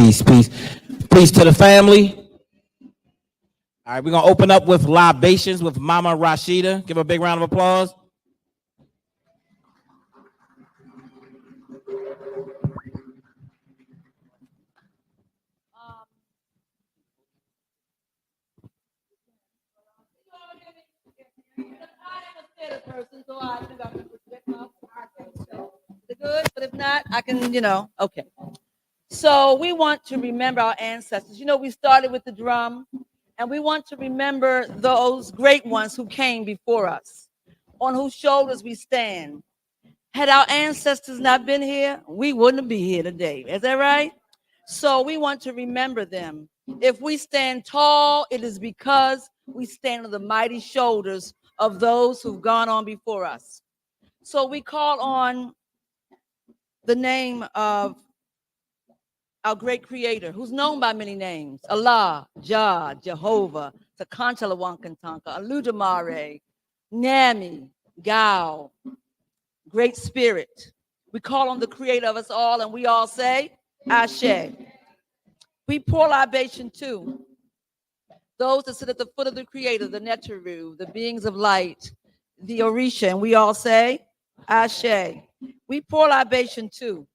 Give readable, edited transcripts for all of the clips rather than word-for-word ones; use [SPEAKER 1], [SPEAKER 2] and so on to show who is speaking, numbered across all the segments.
[SPEAKER 1] Peace, peace. Peace to the family. All right, we're going to open up with libations with Mama Rashida. Give her a big round of applause.
[SPEAKER 2] Person, so I think I can project my is it good? But if not, I can, okay. So we want to remember our ancestors. We started with the drum, and we want to remember those great ones who came before us, on whose shoulders we stand. Had our ancestors not been here, we wouldn't be here today. Is that right? So we want to remember them. If we stand tall, it is because we stand on the mighty shoulders of those who've gone on before us. So we call on the name of our great creator, who's known by many names: Allah, Jah, Jehovah, Takantalawankantanka, Aludamare, Nami, Gao, Great Spirit. We call on the creator of us all, and we all say, Ashe. We pour libation to those that sit at the foot of the creator, the Neteru, the beings of light, the Orisha, and we all say, Ashe. We pour libation to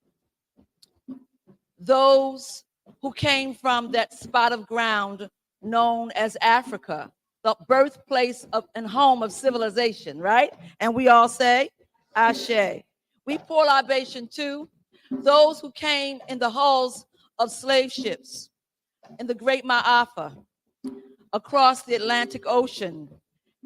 [SPEAKER 2] those who came from that spot of ground known as Africa, the birthplace of and home of civilization, right? And we all say, Ashe. We pour libation to those who came in the hulls of slave ships in the Great Ma'afa across the Atlantic Ocean,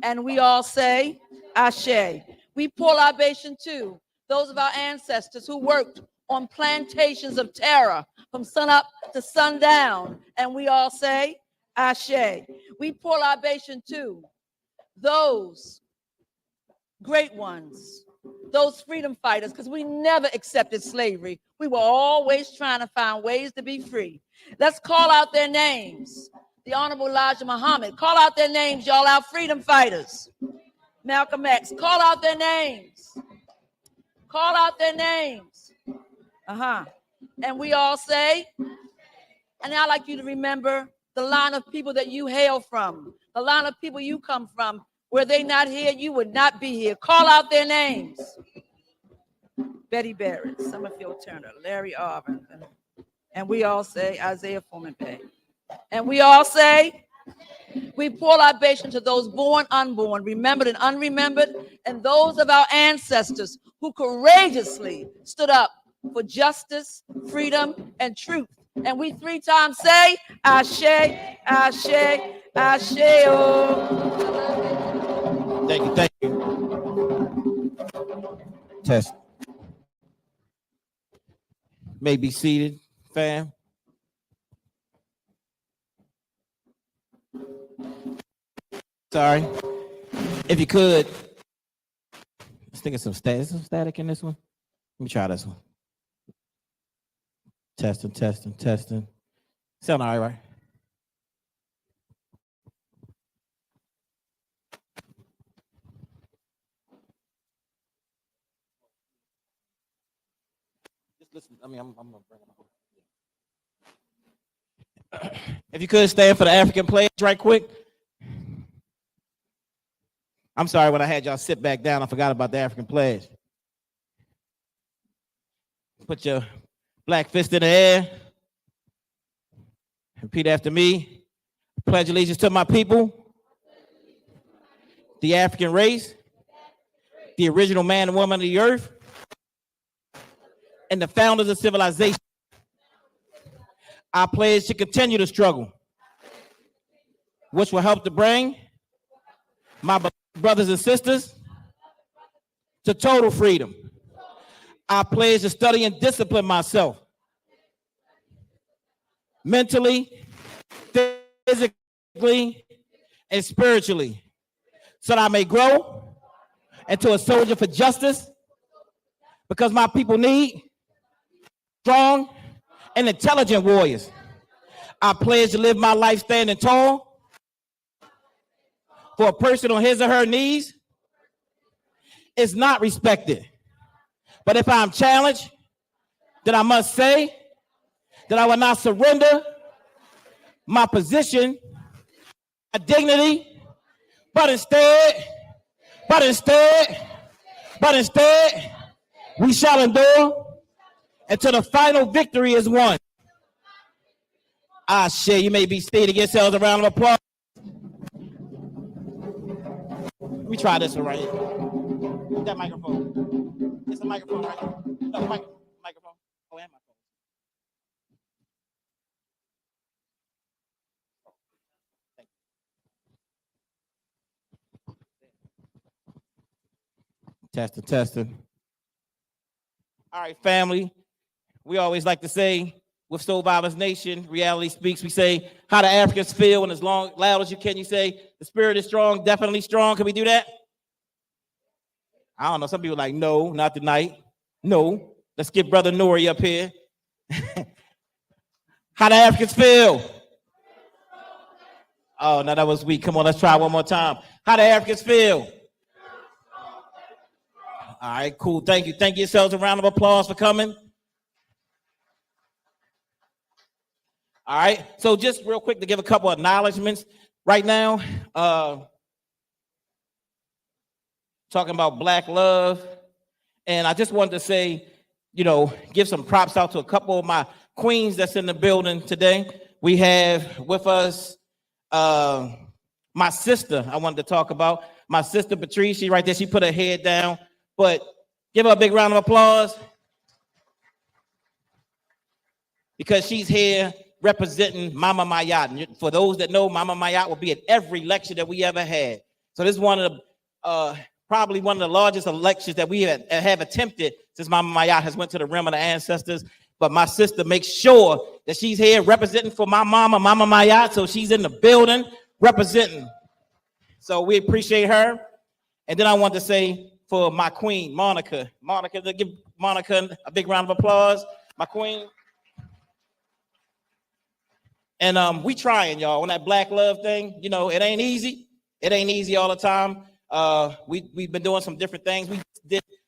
[SPEAKER 2] and we all say, Ashe. We pour libation to those of our ancestors who worked on plantations of terror from sunup to sundown, and we all say, Ashe. We pour libation to those great ones, those freedom fighters, because we never accepted slavery. We were always trying to find ways to be free. Let's call out their names. The Honorable Elijah Muhammad. Call out their names, y'all, our freedom fighters. Malcolm X. Call out their names. Call out their names. And we all say, and I'd like you to remember the line of people that you hail from, the line of people you come from. Were they not here, you would not be here. Call out their names. Betty Barrett, Summerfield Turner, Larry Arvin, and we all say Isaiah Foreman Bay. And we all say, we pour libation to those born, unborn, remembered and unremembered, and those of our ancestors who courageously stood up for justice, freedom, and truth. And we 3 times say, Ashe, Ashe, Ashe. Oh.
[SPEAKER 1] Thank you. Test. May be seated, fam. Sorry. If you could, let's think of some static. Is some static in this one? Let me try this one. Testing. Sound all right? Just listen. I'm gonna bring it up. If you could stand for the African pledge right quick. I'm sorry, when I had y'all sit back down, I forgot about the African pledge. Put your black fist in the air. Repeat after me. Pledge allegiance to my people, the African race, the original man and woman of the earth, and the founders of civilization. I pledge to continue the struggle, which will help to bring my brothers and sisters to total freedom. I pledge to study and discipline myself mentally, physically, and spiritually, so that I may grow into a soldier for justice, because my people need strong and intelligent warriors. I pledge to live my life standing tall for a person on his or her knees is not respected. But if I'm challenged, then I must say that I will not surrender my position, my dignity, but instead, we shall endure until the final victory is won. Ah, shit, you may be stating yourselves a round of applause. Let me try this one right here. That microphone. It's a microphone right here. No, microphone. Oh, and my phone. Testing. All right, family. We always like to say, with Soul Violence Nation, Reality Speaks, we say, how the Africans feel, and as loud as you can, you say, the spirit is strong, definitely strong. Can we do that? I don't know. Some people are like, no, not tonight. No. Let's get Brother Nuri up here. How the Africans feel? Oh, no, that was weak. Come on, let's try one more time. How the Africans feel? All right, cool. Thank you. Thank yourselves a round of applause for coming. All right. So just real quick to give a couple of acknowledgments right now. Talking about Black love. And I just wanted to say, give some props out to a couple of my queens that's in the building today. We have with us my sister. I wanted to talk about my sister Patrice. She right there. She put her head down. But give her a big round of applause because she's here representing Mama Mayat. For those that know, Mama Mayat will be at every lecture that we ever had. So this is one of the probably one of the largest elections that we have attempted since Mama Mayat has went to the realm of the ancestors. But my sister makes sure that she's here representing for my mama, Mama Mayat. So she's in the building representing. So we appreciate her. And then I want to say for my queen, Monica. To give Monica a big round of applause. My queen. And we trying, y'all, on that Black love thing. It ain't easy. It ain't easy all the time. We've been doing some different things. We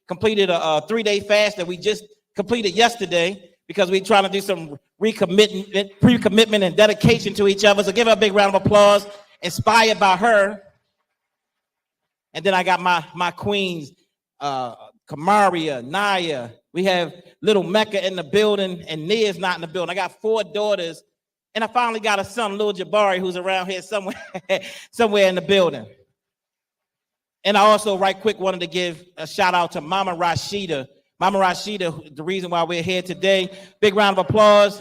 [SPEAKER 1] completed a 3-day fast that we just completed yesterday because we're trying to do some pre-commitment and dedication to each other. So give her a big round of applause. Inspired by her. And then I got my queens, Kamaria, Naya. We have little Mecca in the building, and Nia's not in the building. I got 4 daughters, and I finally got a son, little Jabari, who's around here somewhere in the building. And I also, right quick, wanted to give a shout out to Mama Rashida. Mama Rashida, the reason why we're here today. Big round of applause.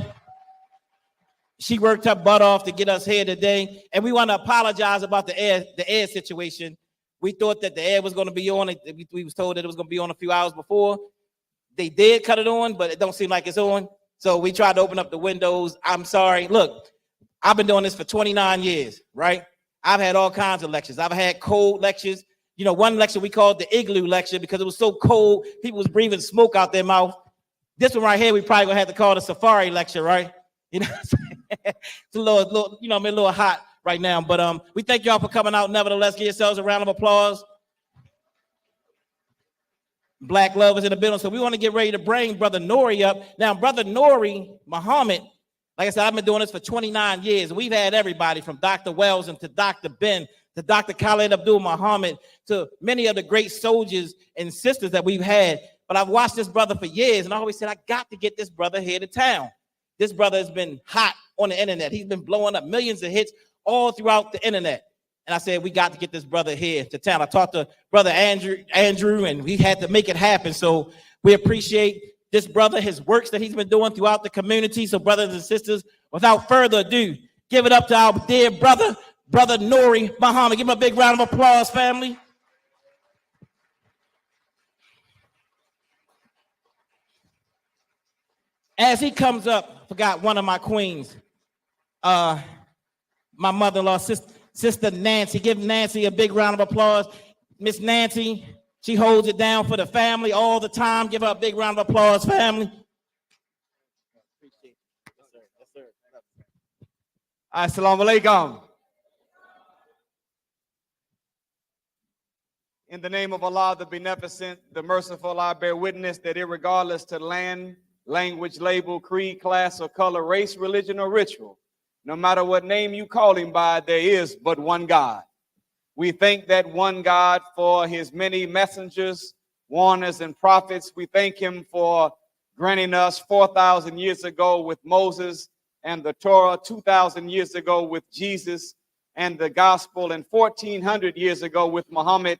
[SPEAKER 1] She worked her butt off to get us here today, and we want to apologize about the air situation. We thought that the air was going to be on. We was told that it was going to be on a few hours before. They did cut it on, but it don't seem like it's on. So we tried to open up the windows. I'm sorry. Look, I've been doing this for 29 years, right? I've had all kinds of lectures. I've had cold lectures. One lecture we called the igloo lecture because it was so cold, people was breathing smoke out their mouth. This one right here, we probably gonna have to call the safari lecture, right? It's a little hot right now, but we thank y'all for coming out. Nevertheless, give yourselves a round of applause. Black love is in the building, so we want to get ready to bring Brother Nuri up. Now, Brother Nuri Muhammad, like I said, I've been doing this for 29 years. We've had everybody from Dr. Wells and to Dr. Ben, to Dr. Khalid Abdul Muhammad, to many of the great soldiers and sisters that we've had. But I've watched this brother for years, and I always said, I got to get this brother here to town. This brother has been hot on the internet. He's been blowing up millions of hits all throughout the internet. And I said, we got to get this brother here to town. I talked to Brother Andrew, and we had to make it happen. So we appreciate this brother, his works that he's been doing throughout the community. So brothers and sisters, without further ado, give it up to our dear brother, Brother Nuri Muhammad. Give him a big round of applause, family. As he comes up, I forgot one of my queens, my mother-in-law, Sister Nancy. Give Nancy a big round of applause. Miss Nancy, she holds it down for the family all the time. Give her a big round of applause, family. Appreciate it. Yes, sir. Yes, sir.
[SPEAKER 3] Assalamu alaikum. In the name of Allah, the Beneficent, the Merciful, I bear witness that irregardless to land, language, label, creed, class, or color, race, religion, or ritual. No matter what name you call him by, there is but one God. We thank that one God for his many messengers, warners, and prophets. We thank him for granting us 4,000 years ago with Moses and the Torah, 2,000 years ago with Jesus and the gospel, and 1,400 years ago with Muhammad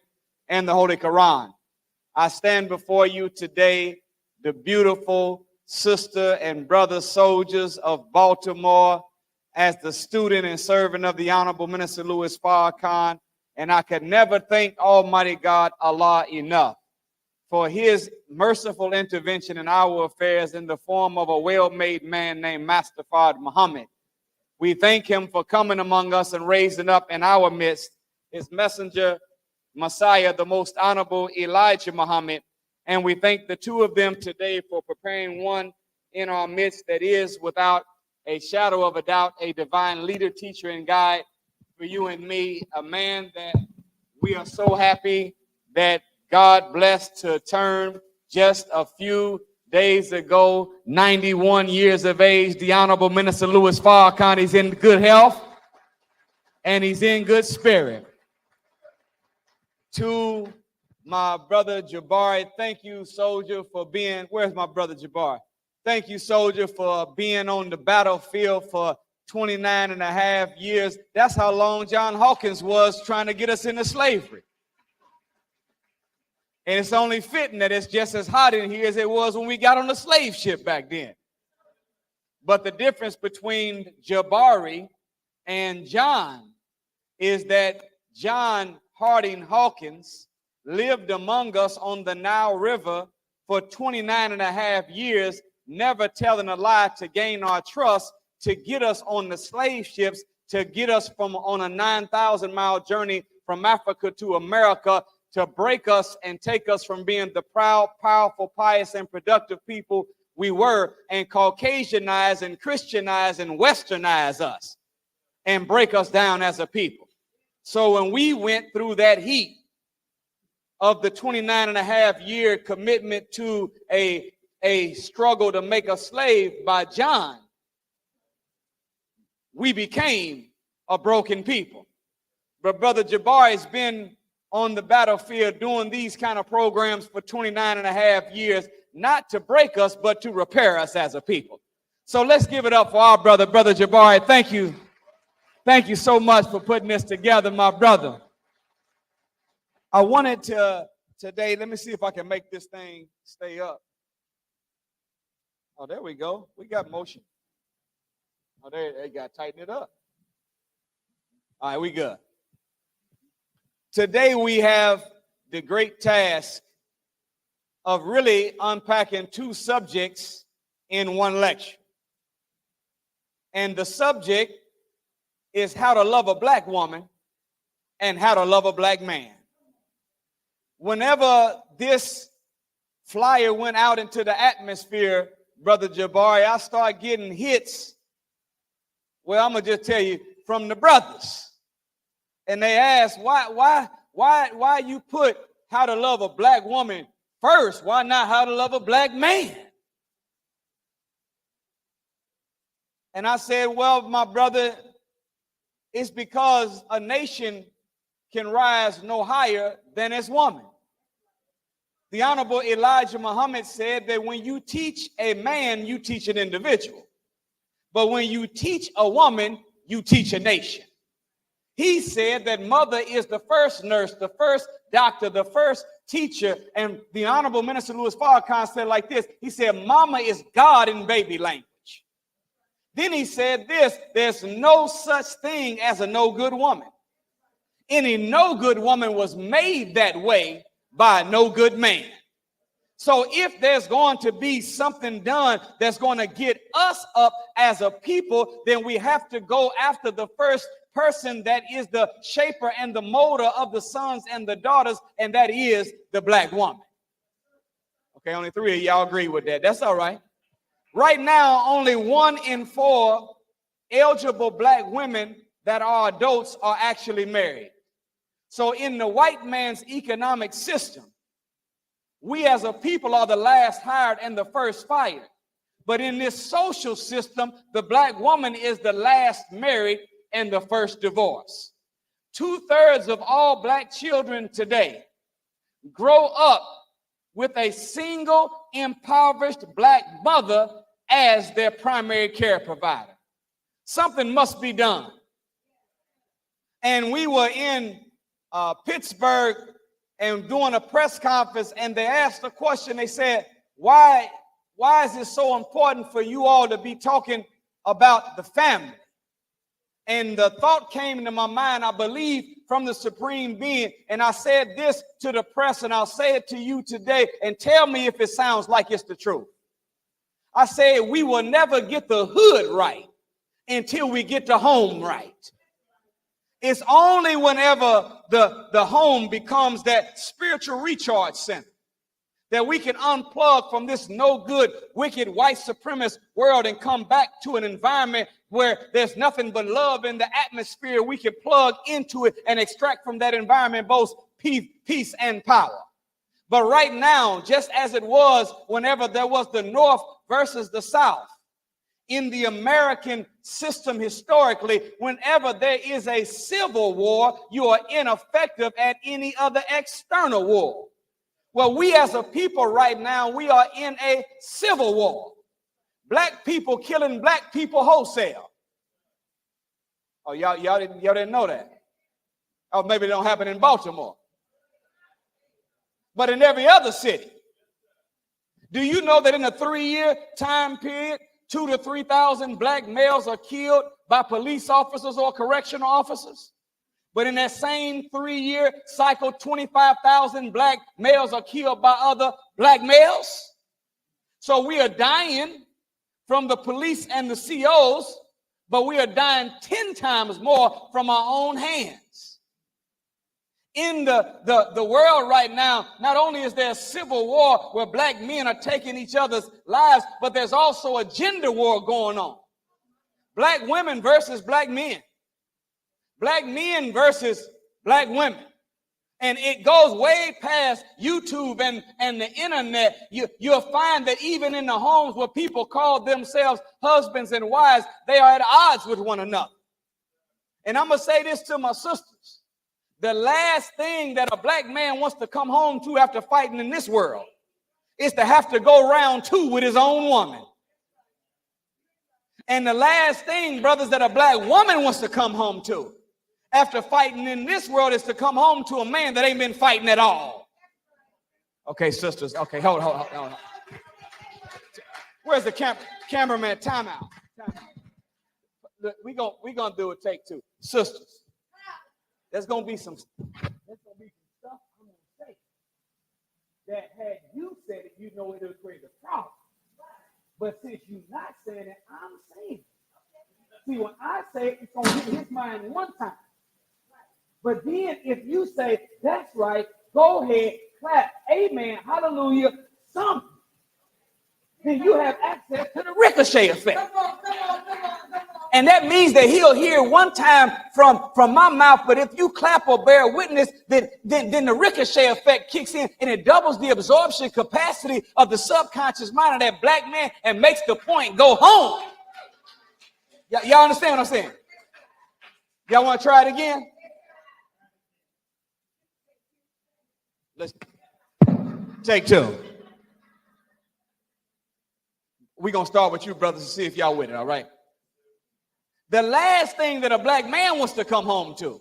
[SPEAKER 3] and the Holy Quran. I stand before you today, the beautiful sister and brother soldiers of Baltimore, as the student and servant of the Honorable Minister Louis Farrakhan, and I could never thank Almighty God, Allah, enough for his merciful intervention in our affairs in the form of a well-made man named Master Fard Muhammad. We thank him for coming among us and raising up in our midst his messenger, Messiah, the most honorable Elijah Muhammad. And we thank the two of them today for preparing one in our midst that is, without a shadow of a doubt, a divine leader, teacher, and guide for you and me, a man that we are so happy that God blessed to turn just a few days ago, 91 years of age. The Honorable Minister Louis Farrakhan is in good health and he's in good spirit. To my brother Jabari, thank you, soldier, for being, where's my brother Jabari? Thank you, soldier, for being on the battlefield for 29 and a half years. That's how long John Hawkins was trying to get us into slavery. And it's only fitting that it's just as hot in here as it was when we got on the slave ship back then. But the difference between Jabari and John is that John Harding Hawkins lived among us on the Nile River for 29 and a half years, never telling a lie to gain our trust, to get us on the slave ships, to get us from on a 9,000-mile journey from Africa to America, to break us and take us from being the proud, powerful, pious, and productive people we were, and Caucasianize and Christianize and Westernize us and break us down as a people. So when we went through that heat of the 29 and a half year commitment to a struggle to make a slave by John, we became a broken people. But Brother Jabari's been on the battlefield doing these kind of programs for 29 and a half years, not to break us, but to repair us as a people. So let's give it up for our brother, Brother Jabari. Thank you. Thank you so much for putting this together, my brother. I wanted to today, let me see if I can make this thing stay up. Oh, there we go. We got motion. Oh, there, they got to tighten it up. All right, we good. Today we have the great task of really unpacking two subjects in one lecture. And the subject is how to love a black woman and how to love a black man. Whenever this flyer went out into the atmosphere, Brother Jabari, I started getting hits. Well, I'm gonna just tell you, from the brothers. And they asked, why you put how to love a black woman first? Why not how to love a black man? And I said, well, my brother, it's because a nation can rise no higher than its woman. The Honorable Elijah Muhammad said that when you teach a man, you teach an individual. But when you teach a woman, you teach a nation. He said that mother is the first nurse, the first doctor, the first teacher. And the Honorable Minister Louis Farrakhan said like this. He said, mama is God in baby language. Then he said this, there's no such thing as a no good woman. Any no good woman was made that way by a no good man. So if there's going to be something done that's going to get us up as a people, then we have to go after the first person that is the shaper and the molder of the sons and the daughters, and that is the black woman. Okay, only 3 of y'all agree with that. That's all right. Right now, only 1 in 4 eligible black women that are adults are actually married. So in the white man's economic system, we as a people are the last hired and the first fired. But in this social system, the black woman is the last married and the first divorced. 2/3 of all black children today grow up with a single impoverished black mother as their primary care provider. Something must be done. And we were in Pittsburgh and doing a press conference, and they asked a question. They said, why is it so important for you all to be talking about the family? And the thought came into my mind, I believe, from the Supreme Being. And I said this to the press, and I'll say it to you today, and tell me if it sounds like it's the truth. I said, we will never get the hood right until we get the home right. It's only whenever the home becomes that spiritual recharge center that we can unplug from this no good, wicked, white supremacist world and come back to an environment where there's nothing but love in the atmosphere. We can plug into it and extract from that environment both peace and power. But right now, just as it was whenever there was the North versus the South, in the American system historically, whenever there is a civil war, you are ineffective at any other external war. Well, we as a people right now, we are in a civil war. Black people killing black people wholesale. Oh, y'all didn't know that. Oh, maybe it don't happen in Baltimore. But in every other city. Do you know that in a 3-year time period, 2,000 to 3,000 black males are killed by police officers or correctional officers? But in that same 3-year cycle, 25,000 black males are killed by other black males. So we are dying from the police and the COs, but we are dying 10 times more from our own hands. In the world right now, not only is there a civil war where black men are taking each other's lives, but there's also a gender war going on. Black women versus black men. Black men versus black women. And it goes way past YouTube and the internet. You'll find that even in the homes where people call themselves husbands and wives, they are at odds with one another. And I'm going to say this to my sisters. The last thing that a black man wants to come home to after fighting in this world is to have to go round 2 with his own woman. And the last thing, brothers, that a black woman wants to come home to after fighting in this world is to come home to a man that ain't been fighting at all. Okay, sisters. Okay, hold on. Where's the cameraman? Time out. Look, we gonna do a take 2. Sisters, there's gonna be some stuff I'm gonna say that had you said it, you know it would create a problem. But since you're not saying it, I'm saying it. See, when I say it, it's gonna hit his mind one time. But then if you say, that's right, go ahead, clap, amen, hallelujah, something, then you have access to the ricochet effect. And that means that he'll hear one time from my mouth, but if you clap or bear witness, then the ricochet effect kicks in and it doubles the absorption capacity of the subconscious mind of that black man and makes the point go home. Y'all understand what I'm saying? Y'all want to try it again? Let's take 2. We're going to start with you, brothers, and see if y'all with it, all right? The last thing that a black man wants to come home to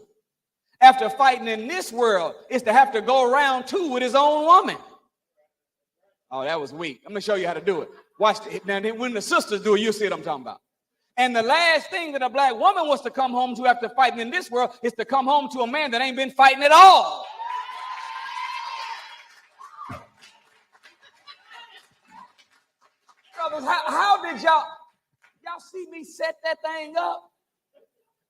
[SPEAKER 3] after fighting in this world is to have to go around 2 with his own woman. Oh, that was weak. I'm going to show you how to do it. Watch it. Now, when the sisters do it, you'll see what I'm talking about. And the last thing that a black woman wants to come home to after fighting in this world is to come home to a man that ain't been fighting at all. Brothers, how did y'all see me set that thing up?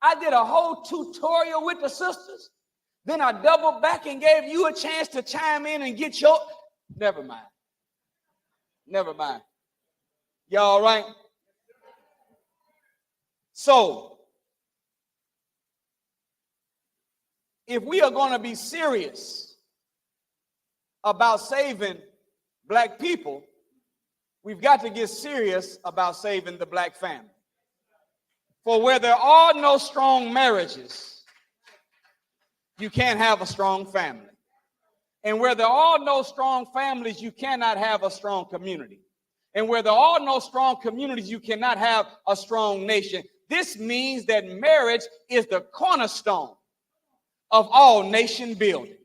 [SPEAKER 3] I did a whole tutorial with the sisters. Then I doubled back and gave you a chance to chime in and get your... Never mind. Y'all all right? So, if we are going to be serious about saving black people, we've got to get serious about saving the black family. For where there are no strong marriages, you can't have a strong family. And where there are no strong families, you cannot have a strong community. And where there are no strong communities, you cannot have a strong nation. This means that marriage is the cornerstone of all nation building.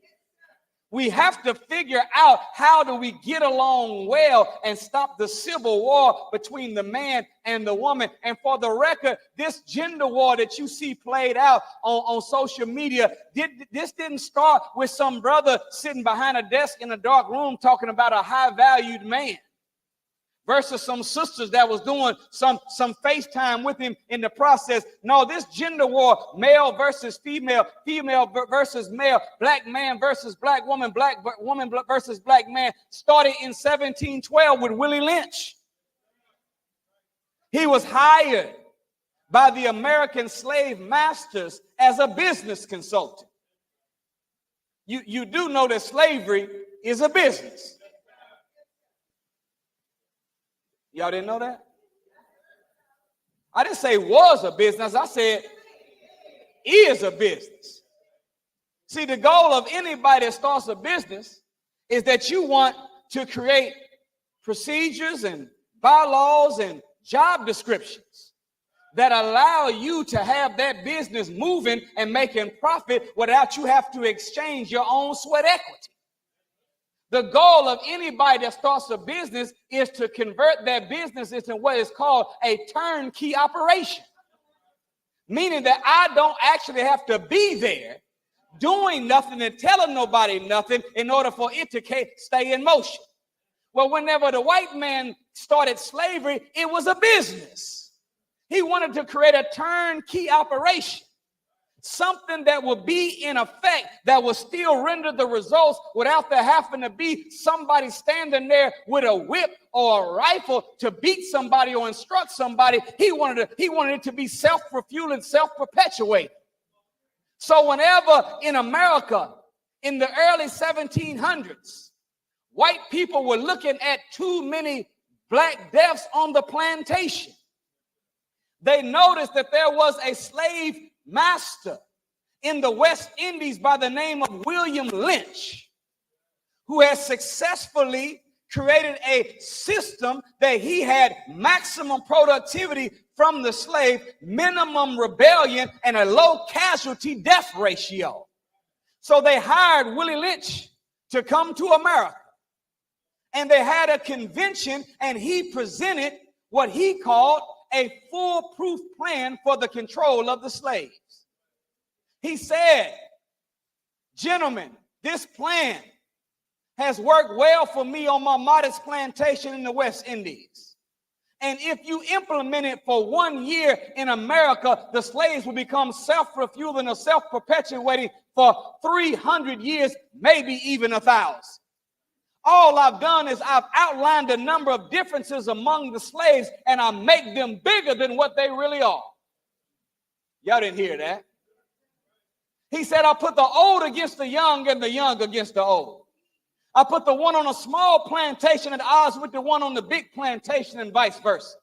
[SPEAKER 3] We have to figure out how do we get along well and stop the civil war between the man and the woman. And for the record, this gender war that you see played out on social media, this didn't start with some brother sitting behind a desk in a dark room talking about a high-valued man versus some sisters that was doing some FaceTime with him in the process. No, this gender war, male versus female, female versus male, black man versus black woman, black woman versus black man, started in 1712 with Willie Lynch. He was hired by the American slave masters as a business consultant. You do know that slavery is a business. Y'all didn't know that? I didn't say was a business. I said is a business. See, the goal of anybody that starts a business is that you want to create procedures and bylaws and job descriptions that allow you to have that business moving and making profit without you have to exchange your own sweat equity. The goal of anybody that starts a business is to convert that business into what is called a turnkey operation. Meaning that I don't actually have to be there doing nothing and telling nobody nothing in order for it to stay in motion. Well, whenever the white man started slavery, it was a business. He wanted to create a turnkey operation. Something that would be in effect that would still render the results without there having to be somebody standing there with a whip or a rifle to beat somebody or instruct somebody. He wanted it to be self-refueling, self-perpetuating. So whenever in America in the early 1700s, white people were looking at too many black deaths on the plantation, they noticed that there was a slave master in the West Indies by the name of William Lynch, who had successfully created a system that he had maximum productivity from the slave, minimum rebellion, and a low casualty death ratio. So they hired Willie Lynch to come to America, and they had a convention, and he presented what he called a foolproof plan for the control of the slaves. He said, gentlemen, this plan has worked well for me on my modest plantation in the West Indies. And if you implement it for 1 year in America, the slaves will become self-refueling or self-perpetuating for 300 years, maybe even 1,000. All I've done is I've outlined a number of differences among the slaves, and I make them bigger than what they really are. Y'all didn't hear that. He said, I put the old against the young and the young against the old. I put the one on a small plantation at odds with the one on the big plantation and vice versa.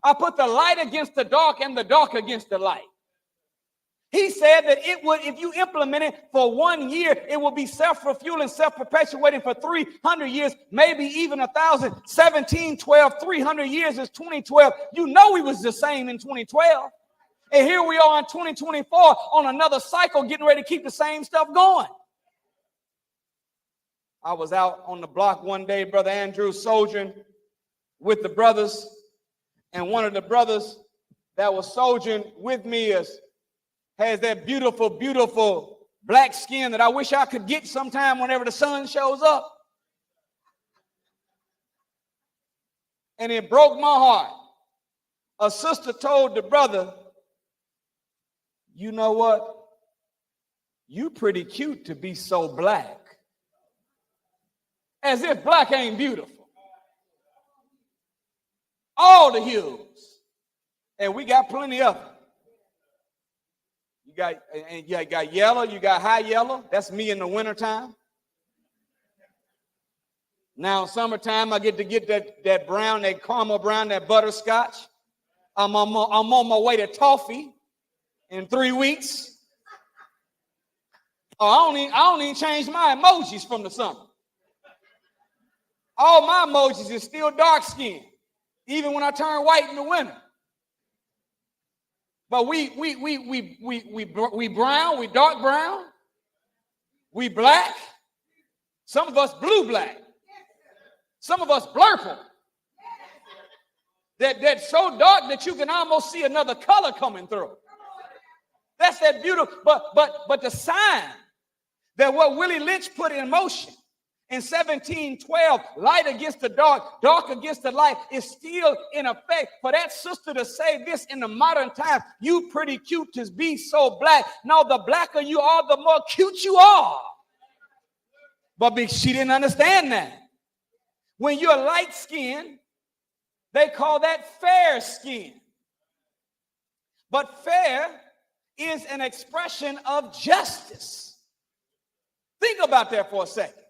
[SPEAKER 3] I put the light against the dark and the dark against the light. He said that it would, if you implement it for 1 year, it will be self-refueling, self-perpetuating for 300 years, maybe even 1,000. 1712, 300 years is 2012. You know we was the same in 2012. And here we are in 2024 on another cycle, getting ready to keep the same stuff going. I was out on the block one day, Brother Andrew, soldiering with the brothers. And one of the brothers that was soldiering with me has that beautiful, beautiful black skin that I wish I could get sometime whenever the sun shows up. And it broke my heart. A sister told the brother, you know what? You pretty cute to be so black. As if black ain't beautiful. All the hues. And we got plenty of them. You got yellow, you got high yellow. That's me in the wintertime. Now, summertime, I get to get that brown, that caramel brown, that butterscotch. I'm on my way to toffee in 3 weeks. Oh, I don't even change my emojis from the summer. All my emojis is still dark skin, even when I turn white in the winter. But we brown, we dark brown, we black. Some of us blue black. Some of us blurple. That's so dark that you can almost see another color coming through. That's that beautiful. But the sign that what Willie Lynch put in motion in 1712, light against the dark, dark against the light, is still in effect. For that sister to say this in the modern times, you pretty cute to be so black. No, the blacker you are, the more cute you are. But she didn't understand that. When you're light skinned, they call that fair skin. But fair is an expression of justice. Think about that for a second.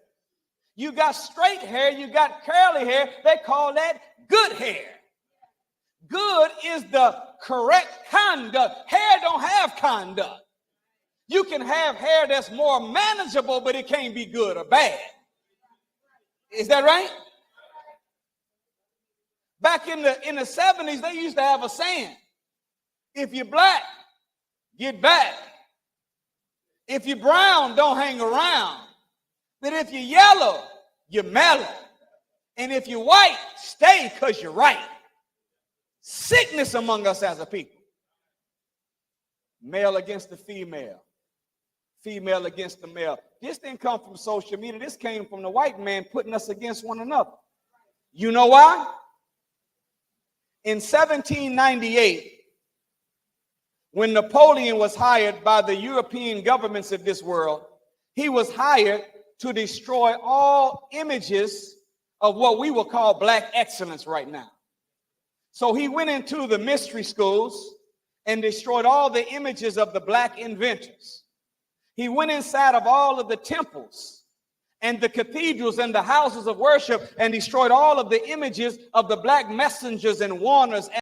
[SPEAKER 3] You got straight hair, you got curly hair, they call that good hair. Good is the correct conduct. Hair don't have conduct. You can have hair that's more manageable, but it can't be good or bad. Is that right? Back in the 70s, they used to have a saying: if you're black, get back. If you're brown, don't hang around. But if you're yellow, you're mellow. And if you're white, stay because you're right. Sickness among us as a people. Male against the female. Female against the male. This didn't come from social media. This came from the white man putting us against one another. You know why? In 1798, when Napoleon was hired by the European governments of this world, he was hired to destroy all images of what we will call black excellence right now. So he went into the mystery schools and destroyed all the images of the black inventors. He went inside of all of the temples and the cathedrals and the houses of worship and destroyed all of the images of the black messengers and warners